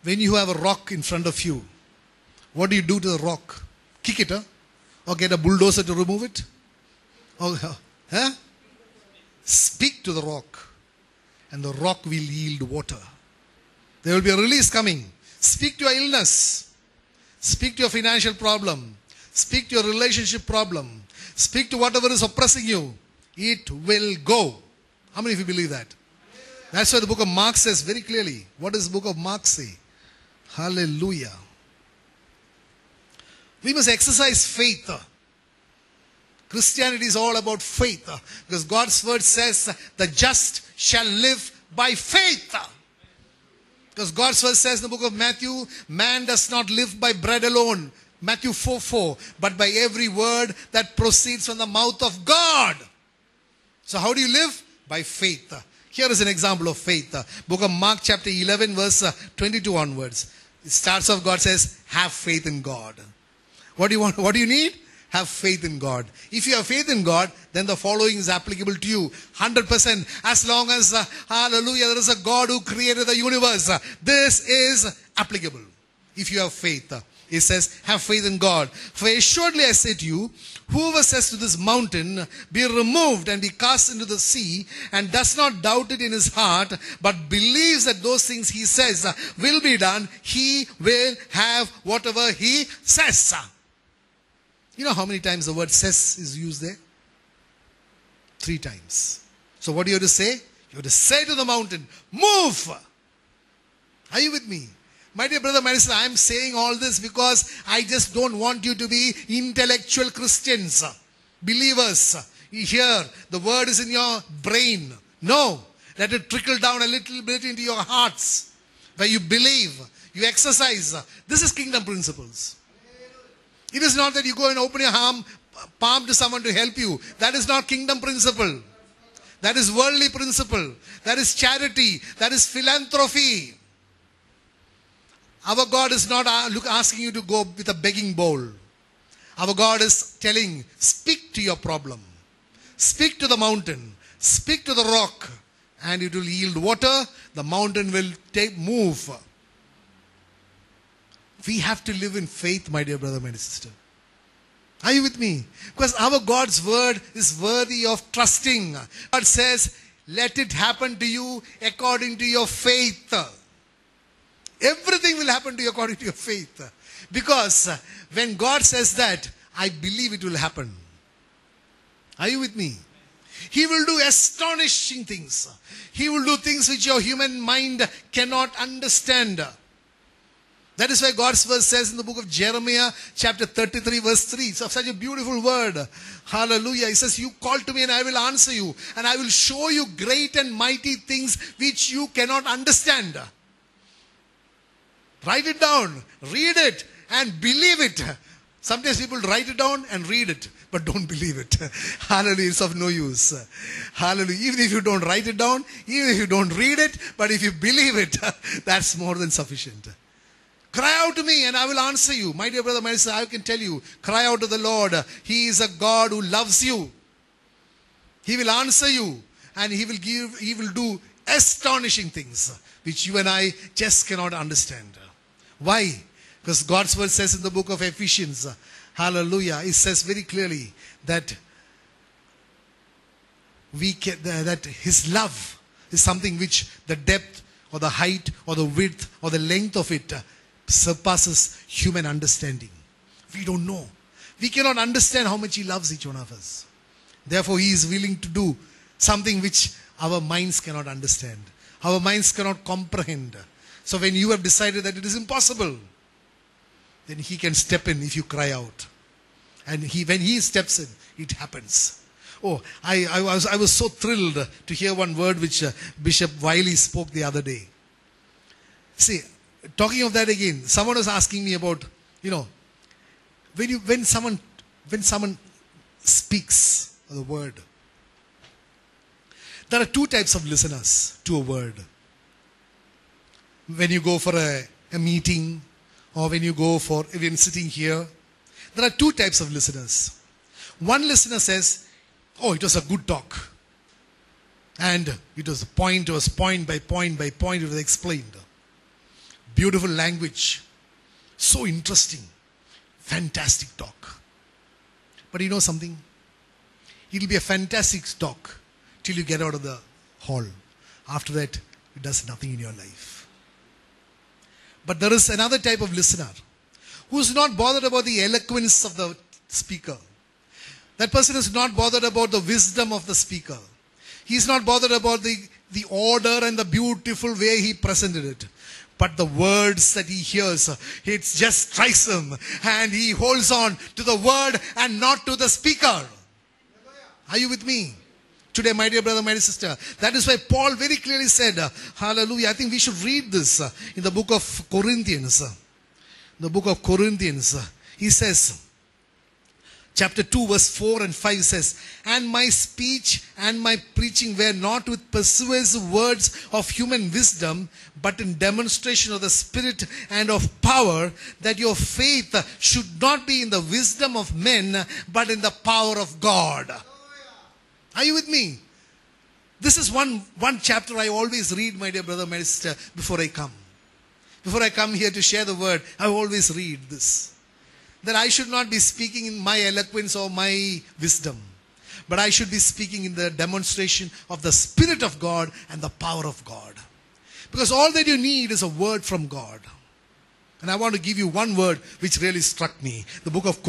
When you have a rock in front of you, what do you do to the rock? Kick it, huh? Or get a bulldozer to remove it? Or, huh? Speak to the rock, and the rock will yield water. There will be a release coming. Speak to your illness. Speak to your financial problem. Speak to your relationship problem. Speak to whatever is oppressing you. It will go. How many of you believe that? That's why the book of Mark says very clearly. What does the book of Mark say? Hallelujah. We must exercise faith. Christianity is all about faith. Because God's word says, the just shall live by faith. Because God's word says in the book of Matthew, man does not live by bread alone. Matthew 4:4. But by every word that proceeds from the mouth of God. So how do you live? By faith. Here is an example of faith. Book of Mark chapter 11 verse 22 onwards. It starts off, God says, have faith in God. What do you want? What do you need? Have faith in God. If you have faith in God, then the following is applicable to you. 100%. As long as, hallelujah, there is a God who created the universe. This is applicable. If you have faith. It says, have faith in God. For assuredly I say to you, whoever says to this mountain, be removed and be cast into the sea, and does not doubt it in his heart, but believes that those things he says will be done, he will have whatever he says. You know how many times the word says is used there? 3 times. So what do you have to say? You have to say to the mountain, move! Are you with me? My dear brother, my sister, I am saying all this because I just don't want you to be intellectual Christians, believers. You hear, the word is in your brain. No, let it trickle down a little bit into your hearts, where you believe, you exercise. This is kingdom principles. It is not that you go and open your palm to someone to help you. That is not kingdom principle. That is worldly principle. That is charity. That is philanthropy. Our God is not asking you to go with a begging bowl. Our God is telling, speak to your problem. Speak to the mountain. Speak to the rock. And it will yield water. The mountain will move. We have to live in faith, my dear brother, my dear sister. Are you with me? Because our God's word is worthy of trusting. God says, let it happen to you according to your faith. Everything will happen to you according to your faith. Because when God says that, I believe it will happen. Are you with me? He will do astonishing things. He will do things which your human mind cannot understand. That is why God's verse says in the book of Jeremiah, chapter 33, verse 3. It's such a beautiful word. Hallelujah. He says, you call to me and I will answer you. And I will show you great and mighty things which you cannot understand. Write it down, read it, and believe it. Sometimes people write it down and read it, but don't believe it. Hallelujah, it's of no use. Hallelujah. Even if you don't write it down, even if you don't read it, but if you believe it, that's more than sufficient. Cry out to me and I will answer you. My dear brother, my sister, I can tell you, cry out to the Lord. He is a God who loves you. He will answer you and He will do astonishing things which you and I just cannot understand. Why? Because God's word says in the book of Ephesians, hallelujah, it says very clearly that that His love is something which the depth or the height or the width or the length of it surpasses human understanding. We don't know. We cannot understand how much He loves each one of us. Therefore, He is willing to do something which our minds cannot understand. Our minds cannot comprehend. So when you have decided that it is impossible, then He can step in if you cry out. And when He steps in, it happens. Oh, I was so thrilled to hear one word which Bishop Wiley spoke the other day. See, talking of that again, someone was asking me about, when someone speaks the word, there are 2 types of listeners to a word. When you go for a meeting, or when you're sitting here, there are 2 types of listeners. One listener says, oh, it was a good talk. And it was point by point by point, it was explained. Beautiful language. So interesting. Fantastic talk. But you know something? It'll be a fantastic talk till you get out of the hall. After that, it does nothing in your life. But there is another type of listener who is not bothered about the eloquence of the speaker. That person is not bothered about the wisdom of the speaker. He is not bothered about the order and the beautiful way he presented it. But the words that he hears, it just strikes him. And he holds on to the word and not to the speaker. Are you with me? Today, my dear brother, my dear sister. That is why Paul very clearly said, hallelujah. I think we should read this in the book of Corinthians. The book of Corinthians. He says, chapter 2 verse 4 and 5 says, and my speech and my preaching were not with persuasive words of human wisdom, but in demonstration of the Spirit and of power, that your faith should not be in the wisdom of men, but in the power of God. Are you with me? This is one chapter I always read, my dear brother, my sister, before I come. Before I come here to share the word, I always read this. That I should not be speaking in my eloquence or my wisdom, but I should be speaking in the demonstration of the Spirit of God and the power of God. Because all that you need is a word from God. And I want to give you one word which really struck me. The book of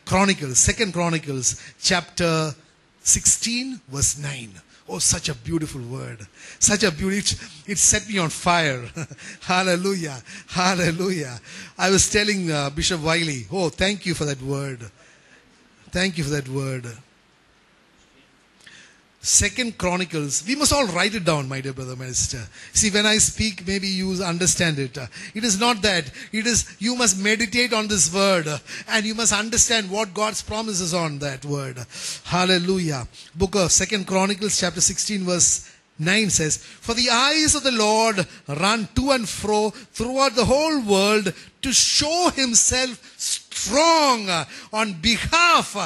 Chronicles, 2 Chronicles, chapter 16, verse 9. Oh, such a beautiful word. Such a beautiful, it set me on fire. Hallelujah. Hallelujah. I was telling Bishop Wiley, oh, thank you for that word. Thank you for that word. 2 Chronicles, we must all write it down, my dear brother, my sister. See, when I speak, maybe you understand it. It is not that. It is, you must meditate on this word and you must understand what God's promises on that word. Hallelujah. Book of 2 Chronicles, chapter 16, verse 9 says, for the eyes of the Lord run to and fro throughout the whole world to show himself strong on behalf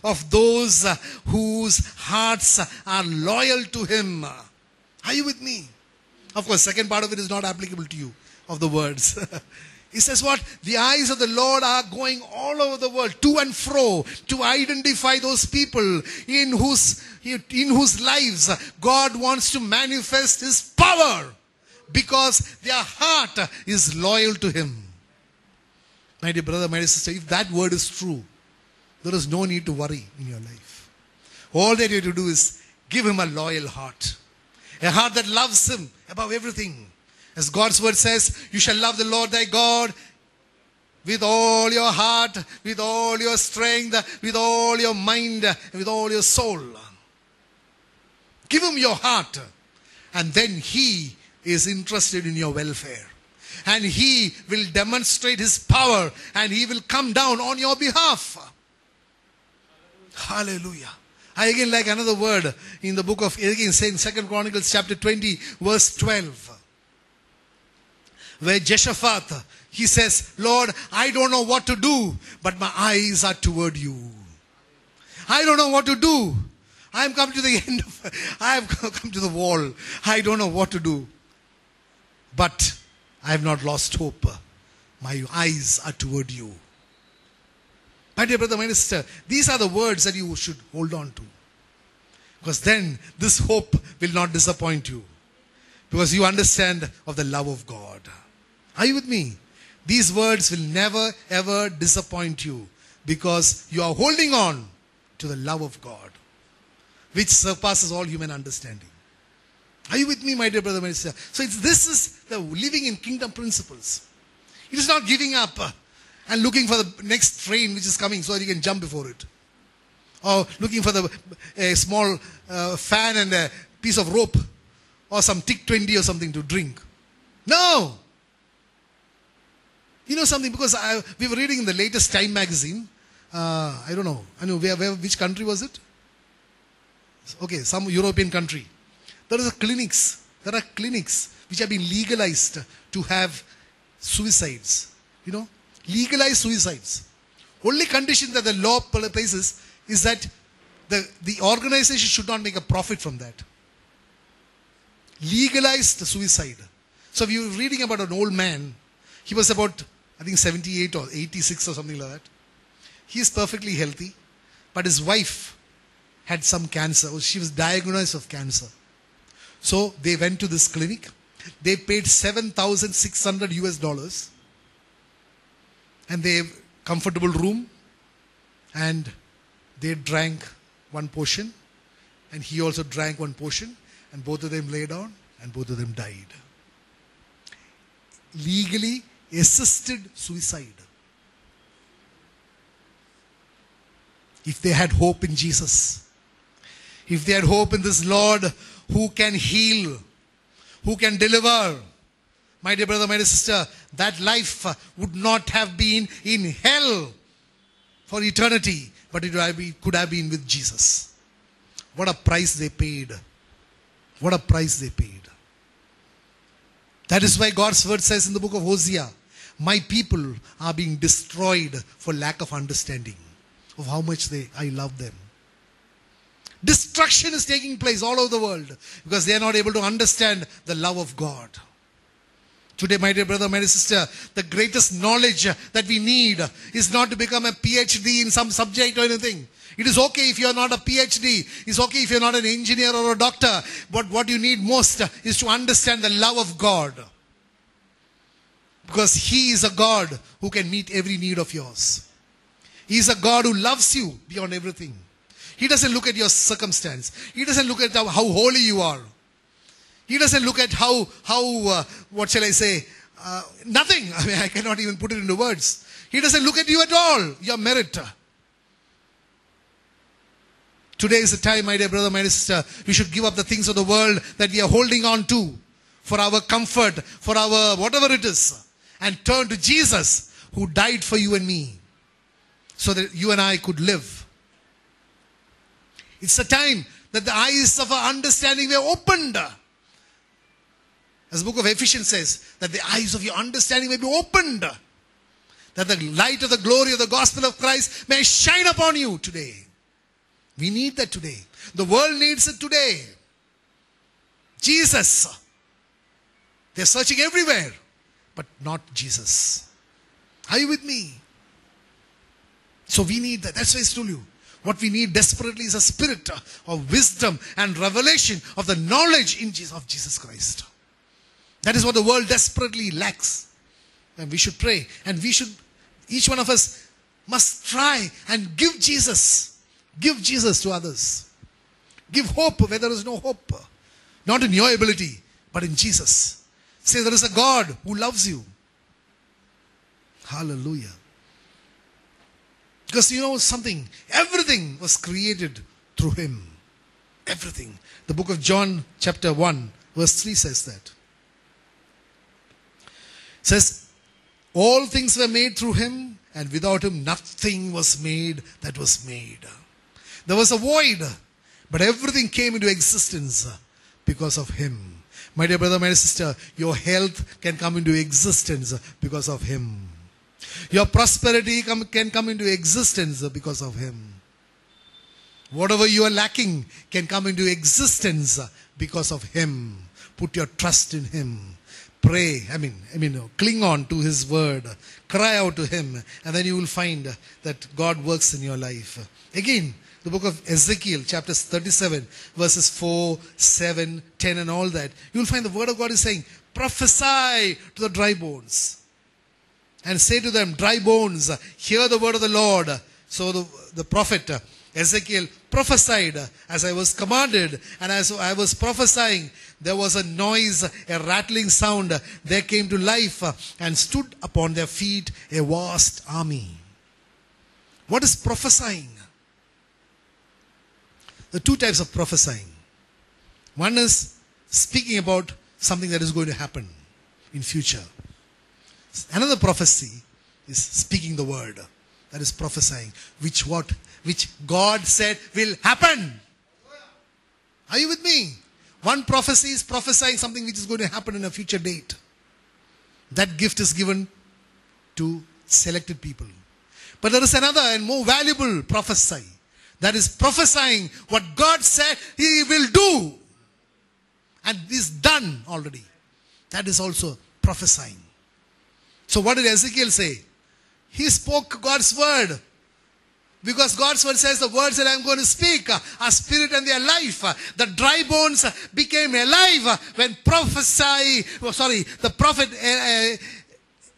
of those whose hearts are loyal to him. Are you with me? Of course, second part of it is not applicable to you, of the words. He says what? The eyes of the Lord are going all over the world, to and fro, to identify those people in whose lives God wants to manifest his power, because their heart is loyal to him. My dear brother, my dear sister, if that word is true, there is no need to worry in your life. All that you have to do is give him a loyal heart. A heart that loves him above everything. As God's word says, you shall love the Lord thy God with all your heart, with all your strength, with all your mind, and with all your soul. Give him your heart, and then he is interested in your welfare. And he will demonstrate his power, and he will come down on your behalf. Hallelujah. I again like another word in the book of, again saying 2 Chronicles chapter 20 verse 12. Where Jehoshaphat, he says, Lord, I don't know what to do, but my eyes are toward you. I don't know what to do. I have come to the end I have come to the wall. I don't know what to do. But I have not lost hope. My eyes are toward you. My dear brother, my dear sister, these are the words that you should hold on to. Because then this hope will not disappoint you. Because you understand of the love of God. Are you with me? These words will never ever disappoint you. Because you are holding on to the love of God, which surpasses all human understanding. Are you with me, my dear brother, my sister? So this is the living in kingdom principles. It is not giving up and looking for the next train which is coming so that you can jump before it. Or looking for a small fan and a piece of rope. Or some Tick 20 or something to drink. No! You know something, because we were reading in the latest Time magazine. I don't know. I know which country was it? Okay, some European country. There are clinics which have been legalized to have suicides. You know, legalized suicides. Only condition that the law places is that the organization should not make a profit from that. Legalized suicide. So we were reading about an old man. He was about, I think 78 or 86 or something like that. He is perfectly healthy. But his wife had some cancer. She was diagnosed of cancer. So they went to this clinic. They paid $7,600 US. And they have comfortable room. And they drank one portion. And he also drank one portion. And both of them lay down. And both of them died. Legally assisted suicide. If they had hope in Jesus, if they had hope in this Lord who can heal, who can deliver, my dear brother, my dear sister, that life would not have been in hell for eternity, but it could have been with Jesus. What a price they paid. What a price they paid. That is why God's word says in the book of Hosea, my people are being destroyed for lack of understanding of how much I love them. Destruction is taking place all over the world because they are not able to understand the love of God. Today, my dear brother, my dear sister, the greatest knowledge that we need is not to become a PhD in some subject or anything. It is okay if you are not a PhD. It's okay if you are not an engineer or a doctor. But what you need most is to understand the love of God. Because He is a God who can meet every need of yours. He is a God who loves you beyond everything. He doesn't look at your circumstance. He doesn't look at how holy you are. He doesn't look at how what shall I say, nothing. I mean, I cannot even put it into words. He doesn't look at you at all, your merit. Today is the time, my dear brother, my dear sister, we should give up the things of the world that we are holding on to for our comfort, for our whatever it is, and turn to Jesus who died for you and me so that you and I could live. It's a time that the eyes of our understanding were opened. As the book of Ephesians says, that the eyes of your understanding may be opened. That the light of the glory of the gospel of Christ may shine upon you today. We need that today. The world needs it today. Jesus. They're searching everywhere, but not Jesus. Are you with me? So we need that. That's why I told you. What we need desperately is a spirit of wisdom and revelation of the knowledge of Jesus Christ. That is what the world desperately lacks. And we should pray. And we should, each one of us must try and give Jesus. Give Jesus to others. Give hope where there is no hope. Not in your ability, but in Jesus. Say there is a God who loves you. Hallelujah. Because you know something, everything was created through Him. Everything. The book of John chapter 1 verse 3 says that. It says, all things were made through Him, and without Him nothing was made that was made. There was a void, but everything came into existence because of Him. My dear brother, my dear sister, your health can come into existence because of Him. Your prosperity can come into existence because of Him. Whatever you are lacking can come into existence because of Him. Put your trust in Him. Pray, cling on to His word. Cry out to Him, and then you will find that God works in your life. Again, the book of Ezekiel, chapter 37, verses 4, 7, 10 and all that. You will find the word of God is saying, prophesy to the dry bones. And say to them, dry bones, hear the word of the Lord. So the prophet Ezekiel prophesied as I was commanded. And as I was prophesying, there was a noise, a rattling sound. There came to life and stood upon their feet a vast army. What is prophesying? There are two types of prophesying. One is speaking about something that is going to happen in future. Another prophecy is speaking the word. That is prophesying. Which God said will happen. Are you with me? One prophecy is prophesying something which is going to happen in a future date. That gift is given to selected people. But there is another and more valuable prophecy. That is prophesying what God said He will do. And is done already. That is also prophesying. So what did Ezekiel say? He spoke God's word. Because God's word says the words that I am going to speak are spirit and they are life. The dry bones became alive when the prophet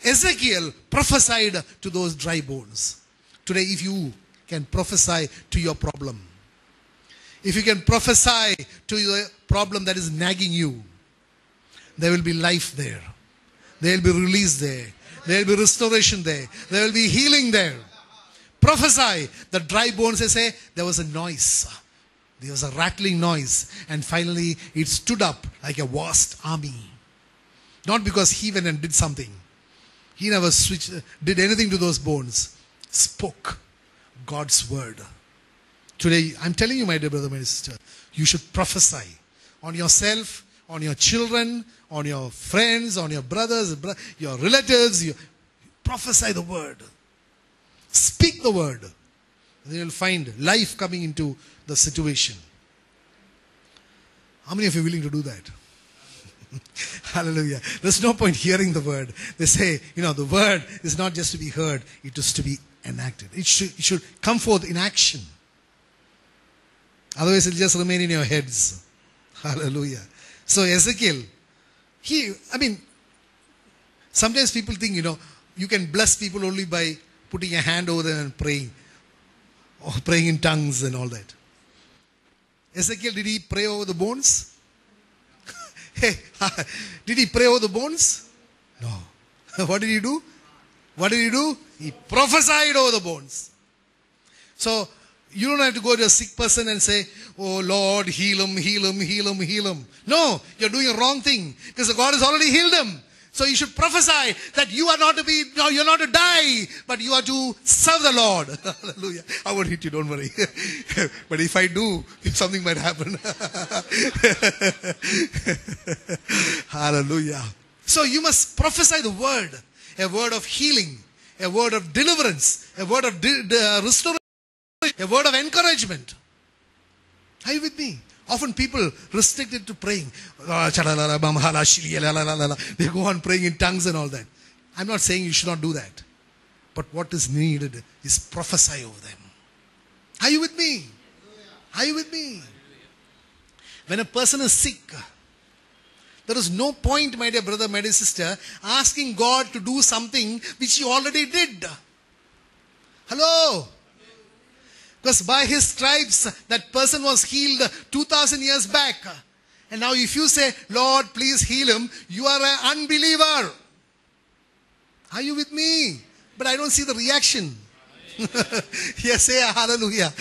Ezekiel prophesied to those dry bones. Today, if you can prophesy to your problem, if you can prophesy to your problem that is nagging you, there will be life there. There will be release there. There will be restoration there. There will be healing there. Prophesy. The dry bones, they say, there was a noise. There was a rattling noise. And finally, it stood up like a vast army. Not because he went and did something. He never did anything to those bones. Spoke God's word. Today, I'm telling you, my dear brother, my sister, you should prophesy on yourself, on your children, on your friends, on your brothers, your relatives. You prophesy the word. Speak the word. And you will find life coming into the situation. How many of you are willing to do that? Hallelujah. There's no point hearing the word. They say, the word is not just to be heard, it is to be enacted. It should come forth in action. Otherwise, it will just remain in your heads. Hallelujah. So Ezekiel, sometimes people think, you can bless people only by putting a hand over them and praying. Or praying in tongues and all that. Ezekiel, did he pray over the bones? Hey, did he pray over the bones? No. What did he do? What did he do? He prophesied over the bones. So, you don't have to go to a sick person and say, oh Lord, heal him, heal him, heal him, heal him. No, you're doing a wrong thing. Because God has already healed him. So you should prophesy that you're not to die, but you are to serve the Lord. Hallelujah. I won't hit you, don't worry. But if I do, something might happen. Hallelujah. So you must prophesy the word. A word of healing. A word of deliverance. A word of restoration. A word of encouragement. Are you with me? Often people restricted to praying. They go on praying in tongues and all that. I'm not saying you should not do that. But what is needed is prophesy over them. Are you with me? Are you with me? When a person is sick, there is no point, my dear brother, my dear sister, asking God to do something which He already did. Hello? Because by His stripes, that person was healed 2,000 years back. And now if you say, Lord, please heal him, you are an unbeliever. Are you with me? But I don't see the reaction. Yes, say hallelujah.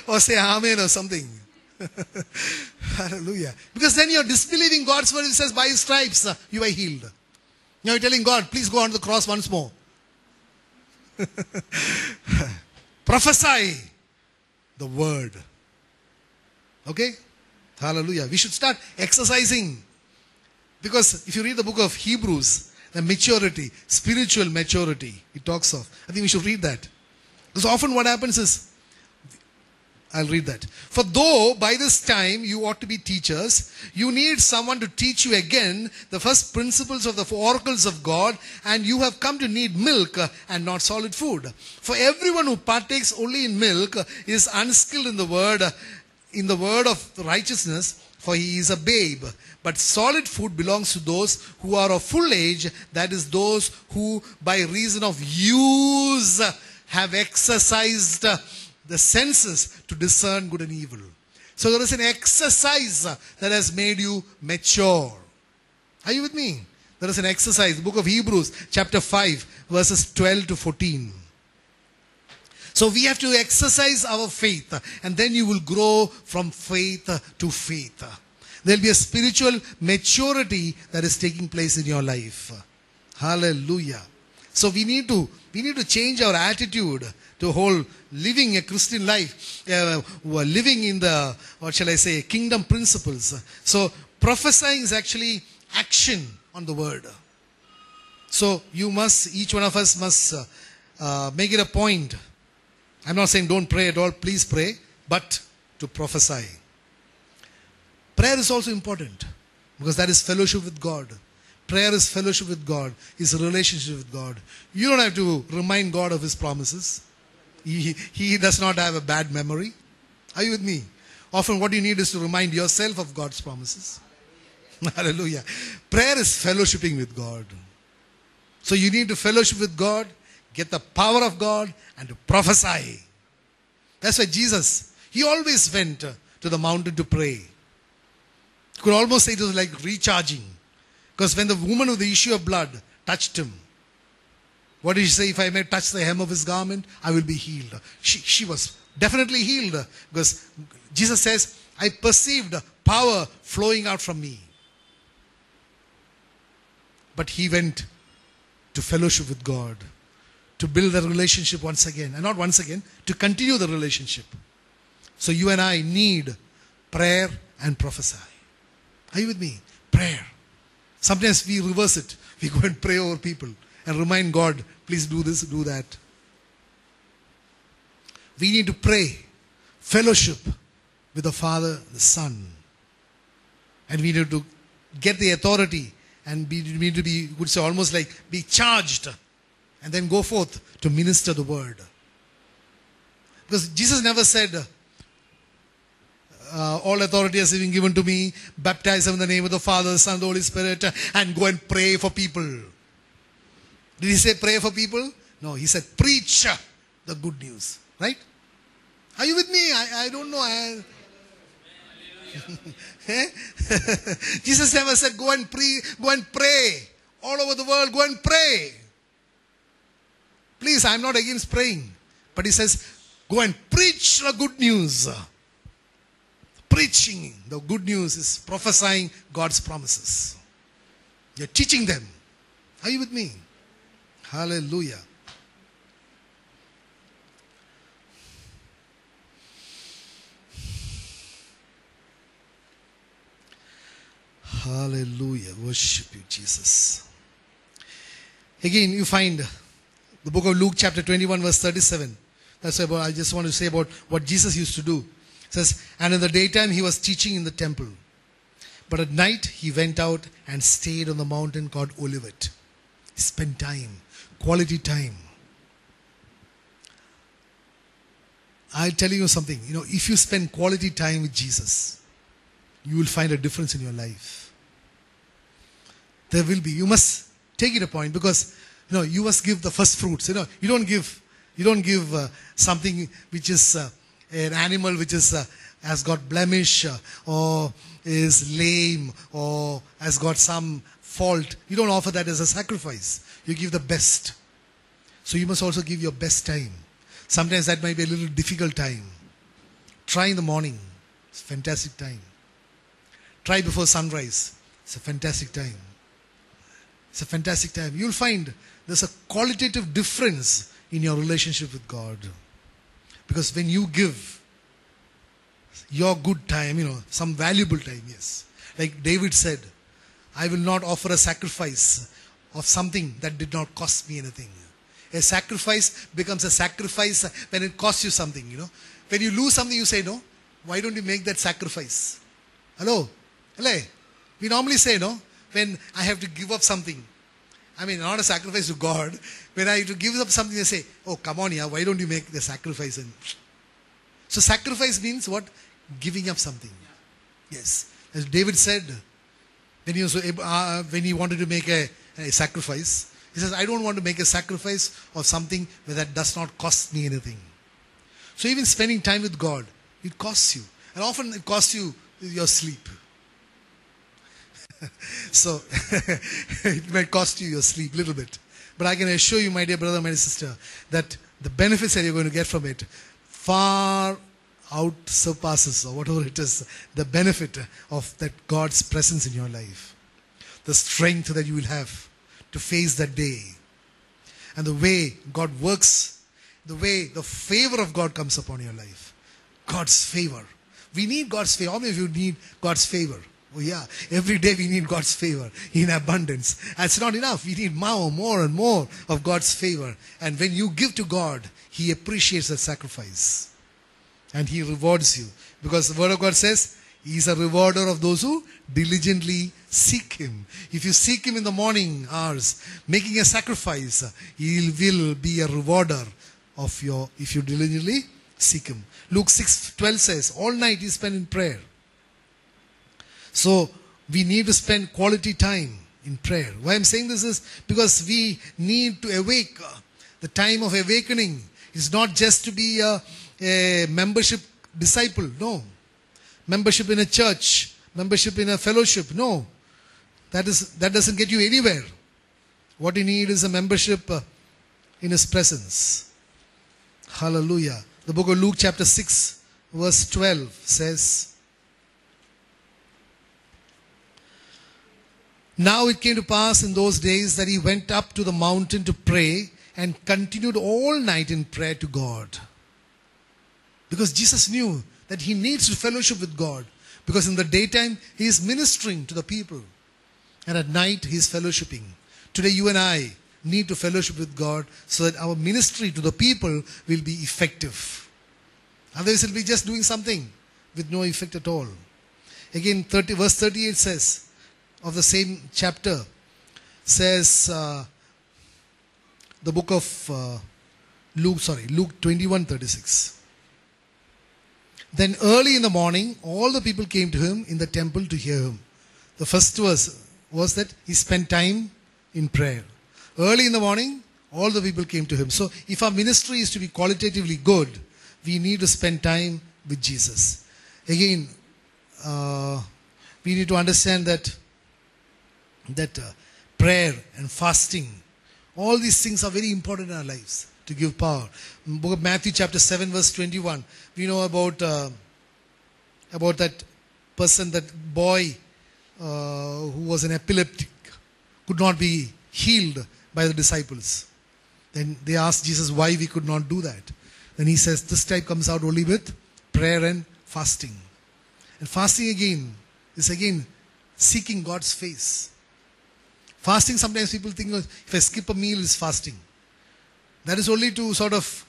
Or say amen or something. Hallelujah. Because then you're disbelieving God's word. It says, by His stripes, you are healed. Now you're telling God, please go on the cross once more. Prophesy the word. Okay? Hallelujah. We should start exercising. Because if you read the book of Hebrews, the maturity, spiritual maturity, it talks of. I think we should read that. Because often what happens is, I'll read that. For though by this time you ought to be teachers, you need someone to teach you again the first principles of the oracles of God, and you have come to need milk and not solid food. For everyone who partakes only in milk is unskilled in the word of righteousness, for he is a babe. But solid food belongs to those who are of full age, that is, those who by reason of use have exercised the senses to discern good and evil. So there is an exercise that has made you mature. Are you with me? There is an exercise. The book of Hebrews, chapter 5, verses 12 to 14. So we have to exercise our faith, and then you will grow from faith to faith. There will be a spiritual maturity that is taking place in your life. Hallelujah. So we need to change our attitude to whole living a Christian life, living in the, what shall I say, kingdom principles. So prophesying is actually action on the word. So each one of us must make it a point. I'm not saying don't pray at all, please pray, but to prophesy. Prayer is also important. Because that is fellowship with God. Prayer is fellowship with God, is a relationship with God. You don't have to remind God of His promises. He does not have a bad memory. Are you with me? Often what you need is to remind yourself of God's promises. Hallelujah. Prayer is fellowshipping with God. So you need to fellowship with God, get the power of God, and to prophesy. That's why Jesus, He always went to the mountain to pray. You could almost say it was like recharging. Because when the woman with the issue of blood touched Him, what did she say? If I may touch the hem of His garment, I will be healed. She was definitely healed. Because Jesus says, I perceived power flowing out from me. But He went to fellowship with God, to build a relationship once again. And not once again, to continue the relationship. So you and I need prayer and prophesy. Are you with me? Prayer. Sometimes we reverse it. We go and pray over people and remind God, please do this, do that. We need to pray, fellowship with the Father, the Son. And we need to get the authority and we need to be, would say almost like be charged and then go forth to minister the word. Because Jesus never said, all authority has been given to me, baptize them in the name of the Father, the Son, and the Holy Spirit, and go and pray for people. Did He say pray for people? No, He said preach the good news. Right? Are you with me? I don't know. Jesus never said go and pray. All over the world, go and pray. Please, I'm not against praying. But He says, go and preach the good news. Preaching the good news is prophesying God's promises. You're teaching them. Are you with me? Hallelujah. Hallelujah. Worship you, Jesus. Again, you find the book of Luke chapter 21 verse 37. That's about, I just want to say about what Jesus used to do. It says, and in the daytime He was teaching in the temple. But at night He went out and stayed on the mountain called Olivet. He spent time, quality time. I'll tell you something. If you spend quality time with Jesus, you will find a difference in your life. There will be. You must take it a point because, you must give the first fruits. You don't give something which is an animal which is has got blemish or is lame or has got some fault. You don't offer that as a sacrifice. You give the best. So you must also give your best time. Sometimes that might be a little difficult time. Try in the morning. It's a fantastic time. Try before sunrise. It's a fantastic time. It's a fantastic time. You'll find there's a qualitative difference in your relationship with God. Because when you give your good time, some valuable time, yes. Like David said, I will not offer a sacrifice of something that did not cost me anything. A sacrifice becomes a sacrifice when it costs you something, When you lose something, you say, no, why don't you make that sacrifice? Hello? We normally say, no, when I have to give up something. Not a sacrifice to God. When I have to give up something, they say, oh, come on, why don't you make the sacrifice? So sacrifice means what? Giving up something. Yes. As David said, when he wanted to make a sacrifice, he says, I don't want to make a sacrifice of something that does not cost me anything. So even spending time with God, it costs you. And often it costs you your sleep. So, it might cost you your sleep a little bit. But I can assure you, my dear brother, my dear sister, that the benefits that you're going to get from it far out surpasses, or whatever it is, the benefit of that God's presence in your life. The strength that you will have to face that day. And the way God works, the way the favor of God comes upon your life. God's favor. We need God's favor. How many of you need God's favor? Oh yeah, every day we need God's favor in abundance. That's not enough. We need more and more of God's favor. And when you give to God, He appreciates that sacrifice. And He rewards you. Because the Word of God says, He is a rewarder of those who diligently seek Him. If you seek Him in the morning hours, making a sacrifice, He will be a rewarder of your, if you diligently seek Him. Luke 6:12 says, all night He spent in prayer. So, we need to spend quality time in prayer. Why I'm saying this is because we need to awake. The time of awakening is not just to be a membership disciple. No. Membership in a church. Membership in a fellowship. No. That doesn't get you anywhere. What you need is a membership in His presence. Hallelujah. The book of Luke chapter 6 verse 12 says, now it came to pass in those days that He went up to the mountain to pray and continued all night in prayer to God. Because Jesus knew that He needs to fellowship with God. Because in the daytime, He is ministering to the people. And at night, He is fellowshipping. Today, you and I need to fellowship with God so that our ministry to the people will be effective. Otherwise, it will be just doing something with no effect at all. Again, verse 38 says, of the same chapter, says, the book of Luke 21:36. Then early in the morning, all the people came to Him in the temple to hear Him. The first verse was that He spent time in prayer. Early in the morning, all the people came to Him. So, if our ministry is to be qualitatively good, we need to spend time with Jesus. Again, we need to understand that prayer and fasting, all these things are very important in our lives to give power. Book of Matthew chapter 7 verse 21. We know about that person, that boy who was an epileptic, could not be healed by the disciples. Then they asked Jesus why we could not do that. Then He says this type comes out only with prayer and fasting. And fasting again is seeking God's face. Fasting, sometimes people think if I skip a meal is fasting. That is only to sort of,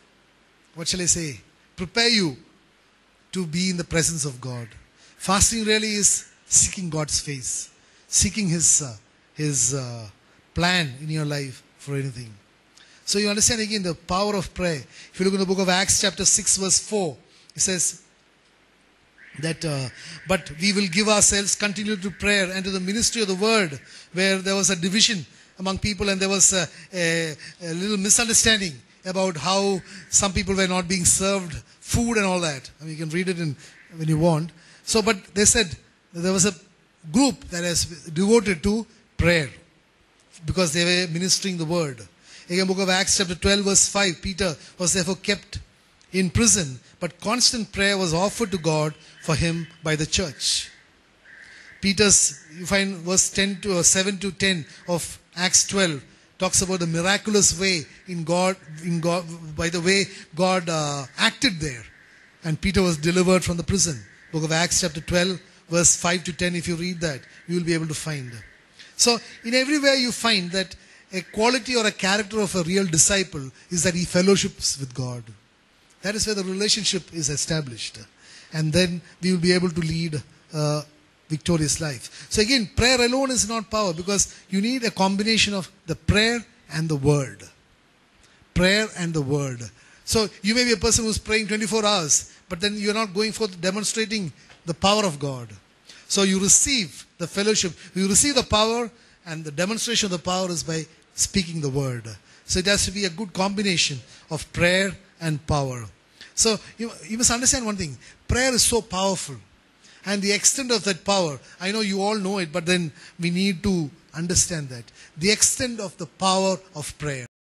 prepare you to be in the presence of God. Fasting really is seeking God's face, seeking His plan in your life for anything. So you understand again the power of prayer. If you look in the book of Acts chapter 6 verse 4, it says that, but we will give ourselves continue to prayer and to the ministry of the word, where there was a division among people and there was a little misunderstanding about how some people were not being served food and all that. I mean, you can read it when you want. So, but they said there was a group that is devoted to prayer because they were ministering the word. Again, book of Acts chapter 12 verse 5, Peter was therefore kept in prison, but constant prayer was offered to God for him by the church. Peter's, you find verse 7 to 10 of Acts 12 talks about the miraculous way by the way God acted there. And Peter was delivered from the prison. Book of Acts chapter 12 verse 5 to 10, if you read that, you will be able to find. So, in everywhere you find that a quality or a character of a real disciple is that he fellowships with God. That is where the relationship is established. And then we will be able to lead a victorious life. So again, prayer alone is not power, because you need a combination of the prayer and the word. Prayer and the word. So you may be a person who's praying 24 hours, but then you're not going forth demonstrating the power of God. So you receive the fellowship, you receive the power, and the demonstration of the power is by speaking the word. So it has to be a good combination of prayer and power. So you must understand one thing. Prayer is so powerful. And the extent of that power, I know you all know it, but then we need to understand that. The extent of the power of prayer.